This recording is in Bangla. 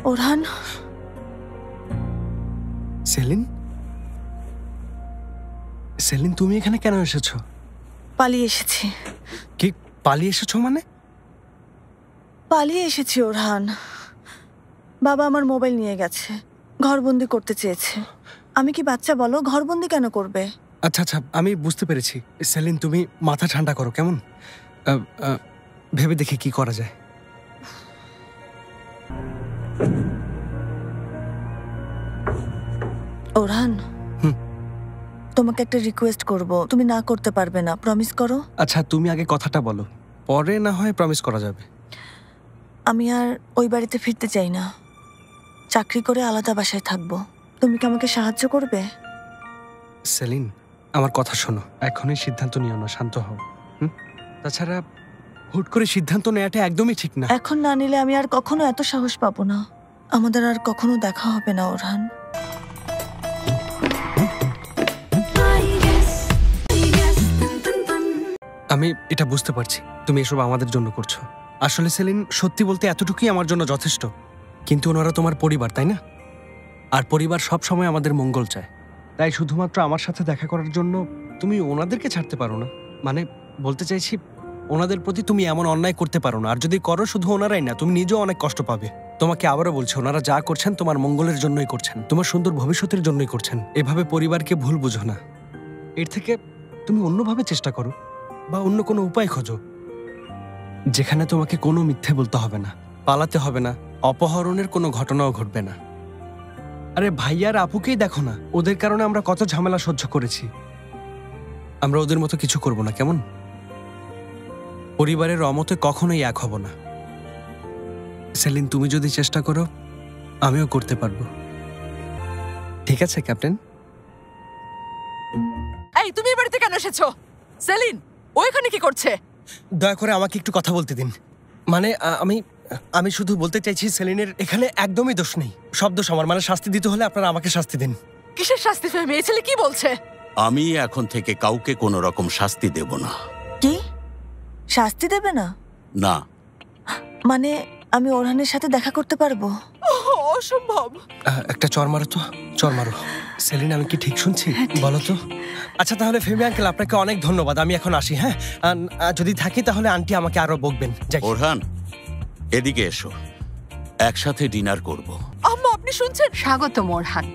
ওরহান। সেলিন, সেলিন তুমি এখানে কেন এসেছো? পালিয়ে এসেছি। কি পালিয়ে এসেছো মানে? পালিয়ে এসেছি ওরহান। বাবা আমার মোবাইল নিয়ে গেছে, ঘরবন্দি করতে চেয়েছে। আমি কি বাচ্চা বলো, ঘরবন্দি কেন করবে? আচ্ছা আচ্ছা, আমি বুঝতে পেরেছি। সেলিন তুমি মাথা ঠান্ডা করো কেমন, ভেবে দেখি কি করা যায়। ওরহান, তোমাকে একটা রিকোয়েস্ট করব, তুমি না করতে পারবে না, প্রমিস করো। আচ্ছা তুমি আগে কথাটা বলো, পরে না হয় প্রমিস করা যাবে। আমি আর ওই বাড়িতে ফিরতে চাই না, চাকরি করে আলাদা বাসায় থাকবো। তুমি কি আমাকে সাহায্য করবে? সেলিন আমার কথা শোনো, এখনই সিদ্ধান্ত নিও না, শান্ত হও। তাছাড়া হুট করে সিদ্ধান্ত নেওয়াটা একদমই ঠিক না। এখন না নিলে আমি আর কখনো এত সাহস পাবো না। আমাদের আর কখনো দেখা হবে না ওরহান। আমি এটা বুঝতে পারছি তুমি এসব আমাদের জন্য করছো। আসলে সেলিন সত্যি বলতে এতটুকুই আমার জন্য যথেষ্ট। কিন্তু ওনারা তোমার পরিবার, তাই না? আর পরিবার সব সময় আমাদের মঙ্গল চায়। তাই শুধুমাত্র আমার সাথে দেখা করার জন্য তুমি ওনাদেরকে ছাড়তে পারো না। মানে বলতে চাইছি, ওনাদের প্রতি তুমি এমন অন্যায় করতে পারো না। আর যদি করো, শুধু ওনারাই না, তুমি নিজেও অনেক কষ্ট পাবে। তোমাকে আবারও বলছি, ওনারা যা করছেন তোমার মঙ্গলের জন্যই করছেন, তোমার সুন্দর ভবিষ্যতের জন্যই করছেন। এভাবে পরিবারকে ভুল বুঝো না। এর থেকে তুমি অন্যভাবে চেষ্টা করো বা অন্য কোনো উপায় খোঁজো, যেখানে তোমাকে কোনো মিথ্যে বলতে হবে না, পালাতে হবে না, অপহরণের কোনো ঘটনাও ঘটবে না। আরে ভাইয়ার আপুকেই দেখো না, ওদের কারণে আমরা কত ঝামেলা সহ্য করেছি। আমরা ওদের মতো কিছু করব না, কেমন? পরিবারের অমতে কখনোই এক হব না। সেলিন তুমি যদি চেষ্টা করো, আমিও করতে পারবো। ঠিক আছে ক্যাপ্টেন? এই তুমি এই বাড়িতে কেন এসেছো? সেলিন ওইখানে কি করছে? দয়া করে আমাকে একটু কথা বলতে দিন। মানে আমি শুধু বলতে চাইছি, সেলিনের এখানে একদমই দোষ নেই, সব দোষ আমার। মানে শাস্তি দিতে হলে আপনারা আমাকে শাস্তি দিন। কিসের শাস্তি? মেয়ে ছেলে কি বলছে? আমি এখন থেকে কাউকে কোনো রকম শাস্তি দেব না। কি শাস্তি দেবে না? না। মানে আমি ওরহানের সাথে দেখা করতে পারবো? অসম্ভব। একটা চর মারো তো, চর মারো। সেলিন আমি কি ঠিক শুনছি বলো তো? আচ্ছা তাহলে ফেমি আঙ্কেল, আপনাকে অনেক ধন্যবাদ। আমি এখন আসি। হ্যাঁ, যদি থাকি তাহলে আন্টি আমাকে আরো বকবেন। যাই। ওরহান এদিকে এসো, একসাথে ডিনার করব। আম্মা আপনি শুনছেন? স্বাগতম ওরহান।